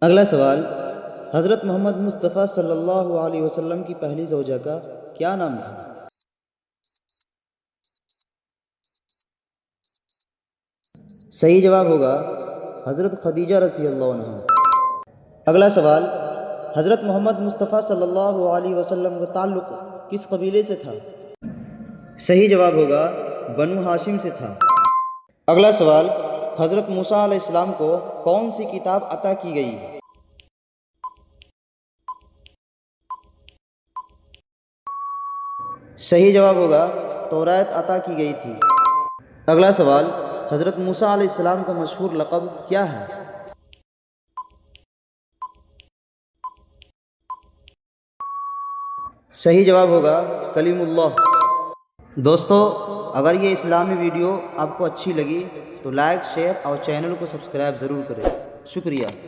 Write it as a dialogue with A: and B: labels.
A: اگلا سوال، حضرت محمد مصطفیٰ صلی اللہ علیہ وسلم کی پہلی زوجہ کا کیا نام تھا؟ صحیح جواب ہوگا حضرت خدیجہ رضی اللہ عنہ۔ اگلا سوال، حضرت محمد مصطفیٰ صلی اللہ علیہ وسلم کا تعلق کس قبیلے سے تھا؟ صحیح جواب ہوگا بنو ہاشم سے تھا۔ اگلا سوال، حضرت موسیٰ علیہ السلام کو کون سی کتاب عطا کی گئی؟ صحیح جواب ہوگا توریت عطا کی گئی تھی۔ اگلا سوال، حضرت موسیٰ علیہ السلام کا مشہور لقب کیا ہے؟ صحیح جواب ہوگا کلیم اللہ۔ دوستو، اگر یہ اسلامی ویڈیو آپ کو اچھی لگی تو لائک، شیئر اور چینل کو سبسکرائب ضرور کریں۔ شکریہ۔